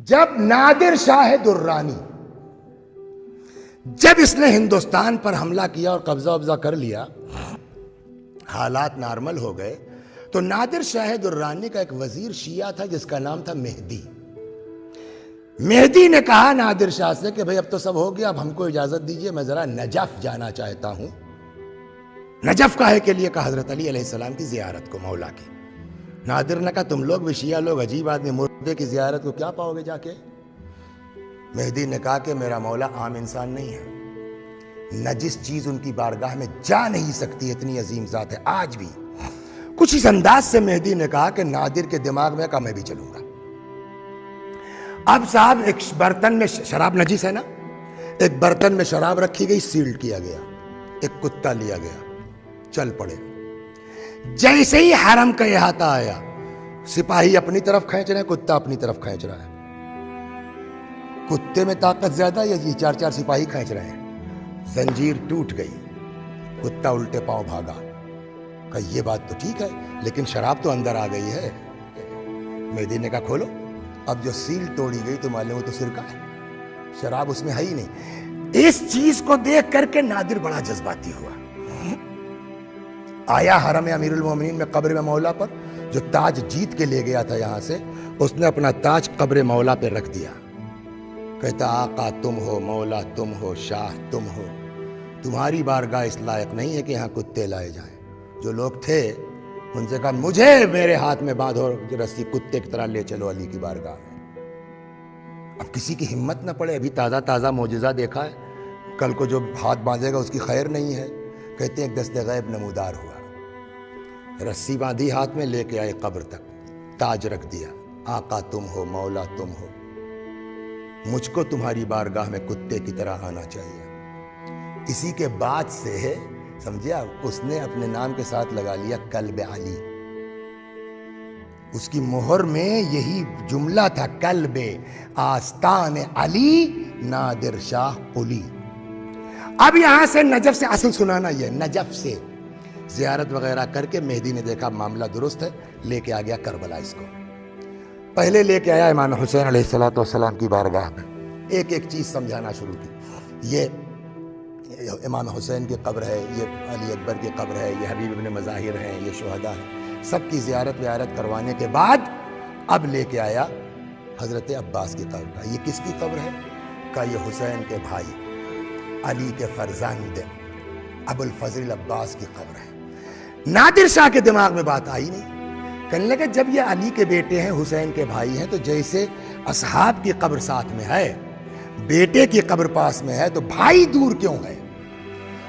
جب نادر شاہ درانی جب اس نے ہندوستان پر حملہ کیا اور قبضہ وبضہ کر لیا، حالات نارمل ہو گئے، تو نادر شاہ درانی کا ایک وزیر شیعہ تھا جس کا نام تھا مہدی۔ مہدی نے کہا نادر شاہ سے کہ بھئی اب تو سب ہو گیا، اب ہم کو اجازت دیجئے، میں ذرا نجف جانا چاہتا ہوں۔ نجف کاہے کے لیے؟ کہا حضرت علی علیہ السلام کی زیارت کو، مولا کی۔ نادر نے کہا تم لوگ بھی شیعہ لوگ عجیب آدمی، مردے کی زیارت کو کیا پاؤ گے جا کے؟ مہدی نے کہا کہ میرا مولا عام انسان نہیں ہے، نجس چیز ان کی بارگاہ میں جا نہیں سکتی، اتنی عظیم ذات ہے۔ آج بھی کچھ اس انداز سے مہدی نے کہا کہ نادر کے دماغ میں کہا میں بھی چلوں گا۔ اب صاحب ایک برتن میں شراب، نجس ہے نا، ایک برتن میں شراب رکھی گئی، سیل کیا گیا، ایک کتا لیا گیا، چل پڑے۔ جیسے ہی حرم کا احاطہ آیا، سپاہی اپنی طرف کھینچ رہے ہیں، کتا اپنی طرف کھینچ رہا ہے۔ کتے میں طاقت زیادہ ہے یا یہ چار چار سپاہی کھینچ رہے ہیں؟ زنجیر ٹوٹ گئی، کتا الٹے پاؤں بھاگا۔ کہا یہ بات تو ٹھیک ہے لیکن شراب تو اندر آ گئی ہے۔ مہدی نے کہا کھولو۔ اب جو سیل توڑی گئی تو معلوم وہ تو سرکہ ہے، شراب اس میں ہے ہی نہیں۔ اس چیز کو دیکھ کر کے نادر بڑا جذباتی ہوا، آیا حرم امیر المومنین میں قبر میں مولا پر، جو تاج جیت کے لے گیا تھا یہاں سے، اس نے اپنا تاج قبر مولا پہ رکھ دیا۔ کہتا آقا تم ہو، مولا تم ہو، شاہ تم ہو، تمہاری بارگاہ اس لائق نہیں ہے کہ یہاں کتے لائے جائیں۔ جو لوگ تھے ان سے کہا مجھے میرے ہاتھ میں باندھو رسی، کتے کی طرح لے چلو علی کی بارگاہ میں۔ اب کسی کی ہمت نہ پڑے، ابھی تازہ تازہ معجزہ دیکھا ہے، کل کو جو ہاتھ باندھے گا اس کی خیر نہیں ہے۔ کہتے ہیں ایک دست غیب نمودار ہوا، رسی باندھی ہاتھ میں، لے کے آئے قبر تک، تاج رکھ دیا۔ آقا تم ہو، مولا تم ہو، مجھ کو تمہاری بارگاہ میں کتے کی طرح آنا چاہیے۔ اسی کے بعد سے ہے، سمجھے آپ، اس نے اپنے نام کے ساتھ لگا لیا کلب علی۔ اس کی مہر میں یہی جملہ تھا، کلب آستان علی نادر شاہ قلی۔ اب یہاں سے نجف سے اصل سنانا یہ، نجف سے زیارت وغیرہ کر کے مہدی نے دیکھا معاملہ درست ہے، لے کے آ گیا کربلا۔ اس کو پہلے لے کے آیا امام حسین علیہ السلام کی بارگاہ میں، ایک ایک چیز سمجھانا شروع کی۔ یہ امام حسین کی قبر ہے، یہ علی اکبر کی قبر ہے، یہ حبیب ابن مظاہر ہیں، یہ شہداء ہیں، سب کی زیارت ویارت کروانے کے بعد اب لے کے آیا حضرت عباس کی قبر۔ یہ کس کی قبر ہے؟ کہا یہ حسین کے بھائی علی کے فرزند ابو الفضل عباس کی قبر ہے۔ نادر شاہ کے دماغ میں بات آئی نہیں، کہنے لگا جب یہ علی کے بیٹے ہیں، حسین کے بھائی ہیں، تو جیسے اصحاب کی قبر ساتھ میں ہے، بیٹے کی قبر پاس میں ہے، تو بھائی دور کیوں ہے؟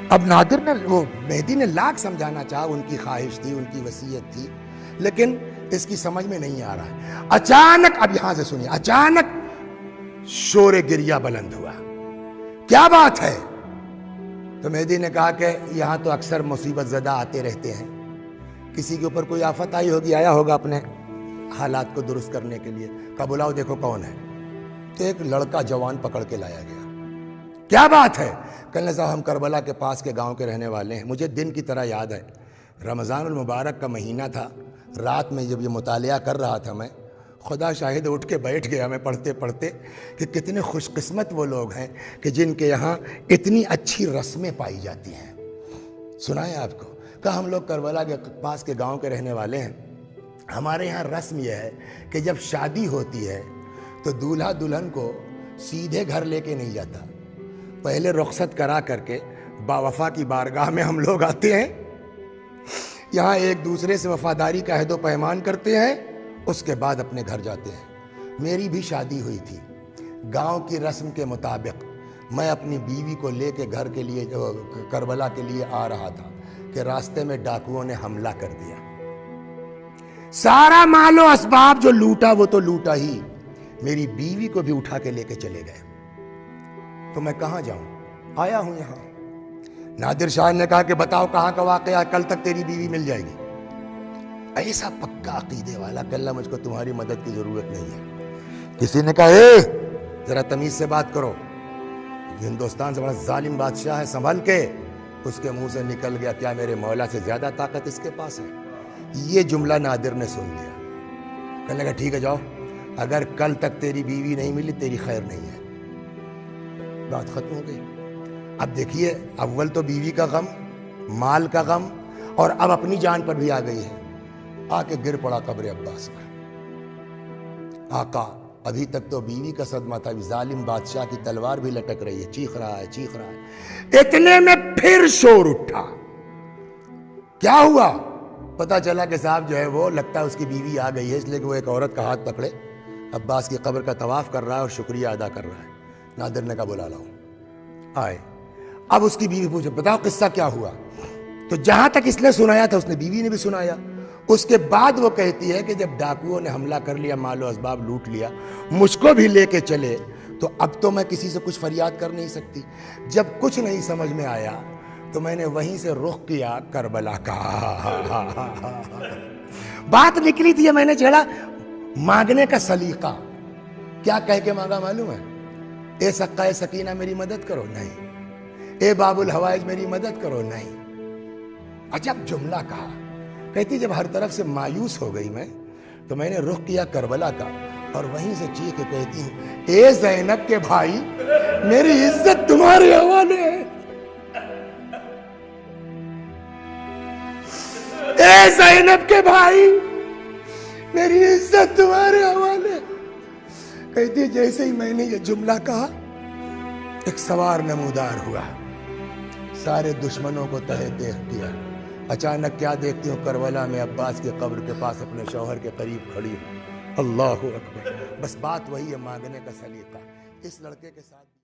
اب نادر نے، وہ مہدی نے لاکھ سمجھانا چاہا، ان کی خواہش تھی، ان کی وصیت تھی، لیکن اس کی سمجھ میں نہیں آ رہا ہے۔ اچانک، اب یہاں سے سنیے، اچانک شور گریہ بلند ہوا۔ کیا بات ہے؟ تو مہدی نے کہا کہ یہاں تو اکثر مصیبت زدہ آتے رہتے ہیں، کسی کے اوپر کوئی آفت آئی ہوگی، آیا ہوگا اپنے حالات کو درست کرنے کے لیے۔ کہا بلاؤ دیکھو کون ہے۔ تو ایک لڑکا جوان پکڑ کے لایا گیا۔ کیا بات ہے؟ کہنے صاحب ہم کربلا کے پاس کے گاؤں کے رہنے والے ہیں، مجھے دن کی طرح یاد ہے، رمضان المبارک کا مہینہ تھا، رات میں جب یہ مطالعہ کر رہا تھا میں، خدا شاہد اٹھ کے بیٹھ گیا میں پڑھتے پڑھتے کہ کتنے خوش قسمت وہ لوگ ہیں کہ جن کے یہاں اتنی اچھی رسمیں پائی جاتی ہیں۔ سنائیں آپ کو، کہا ہم لوگ کربلا کے پاس کے گاؤں کے رہنے والے ہیں، ہمارے یہاں رسم یہ ہے کہ جب شادی ہوتی ہے تو دولہا دلہن کو سیدھے گھر لے کے نہیں جاتا، پہلے رخصت کرا کر کے باوفا کی بارگاہ میں ہم لوگ آتے ہیں، یہاں ایک دوسرے سے وفاداری کا عہد و پیمان کرتے ہیں، اس کے بعد اپنے گھر جاتے ہیں۔ میری بھی شادی ہوئی تھی، گاؤں کی رسم کے مطابق میں اپنی بیوی کو لے کے گھر کے لیے، کربلا کے لیے آ رہا تھا کہ راستے میں ڈاکوؤں نے حملہ کر دیا، سارا مال و اسباب جو لوٹا وہ تو لوٹا ہی، میری بیوی کو بھی اٹھا کے لے کے چلے گئے۔ تو میں کہاں جاؤں؟ آیا ہوں یہاں۔ نادر شاہ نے کہا کہ بتاؤ کہاں کا واقعہ، کل تک تیری بیوی مل جائے گی۔ ایسا پکا عقیدے والا کہ اللہ مجھ کو تمہاری مدد کی ضرورت نہیں ہے۔ کسی نے کہا اے ذرا تمیز سے بات کرو، ہندوستان سے بڑا ظالم بادشاہ ہے، سنبھل کے۔ اس کے منہ سے نکل گیا کیا میرے مولا سے زیادہ طاقت اس کے پاس ہے؟ یہ جملہ نادر نے سن لیا، کہنے لگا ٹھیک ہے جاؤ، اگر کل تک تیری بیوی نہیں ملی تیری خیر نہیں ہے، بات ختم ہو گئی۔ اب دیکھیے، اول تو بیوی کا غم، مال کا غم، اور اب اپنی جان پر بھی آ گئی ہے۔ آ کے گر پڑا قبر عباس میں۔ آقا ابھی تک تو بیوی کا صدمہ تھا، ظالم بادشاہ کی تلوار بھی لٹک رہی ہے، چیخ رہا ہے چیخ رہا ہے۔ اتنے میں پھر شور اٹھا۔ کیا ہوا؟ پتا چلا کہ صاحب جو ہے وہ لگتا ہے اس کی بیوی آ گئی ہے، اس لیے کہ وہ ایک عورت کا ہاتھ پکڑے عباس کی قبر کا طواف کر رہا ہے اور شکریہ ادا کر رہا ہے۔ نادر نے کہا بلا لاؤ۔ آئے، اب اس کی بیوی پوچھے بتاؤ قصہ کیا ہوا؟ تو جہاں تک اس نے سنایا تھا اس نے بیوی نے بھی سنایا۔ اس کے بعد وہ کہتی ہے کہ جب ڈاکوؤں نے حملہ کر لیا، مال و اسباب لوٹ لیا، مجھ کو بھی لے کے چلے، تو اب تو میں کسی سے کچھ فریاد کر نہیں سکتی۔ جب کچھ نہیں سمجھ میں آیا تو میں نے وہیں سے رخ کیا کربلا کا۔ بات نکلی تھی، میں نے چھیڑا مانگنے کا سلیقہ۔ کیا کہہ کے مانگا معلوم ہے؟ اے سقائے سکینہ میری مدد کرو، نہیں۔ اے باب الحوائج میری مدد کرو، نہیں۔ عجب جملہ کہا۔ کہتی جب ہر طرف سے مایوس ہو گئی میں تو میں نے رخ کیا کربلا کا، اور وہیں سے چیخ کے کہتی ہوں اے زینب کے بھائی، میری عزت تمہارے حوالے ہے۔ اے زینب کے بھائی، میری عزت تمہارے حوالے ہے۔ کہتی جیسے ہی میں نے یہ جملہ کہا ایک سوار نمودار ہوا، سارے دشمنوں کو تہہ دیکھ کیا۔ اچانک کیا دیکھتی ہوں؟ کربلا میں عباس کی قبر کے پاس اپنے شوہر کے قریب کھڑی ہوں۔ اللہ اکبر۔ بس بات وہی ہے، مانگنے کا سلیقہ۔ اس لڑکے کے ساتھ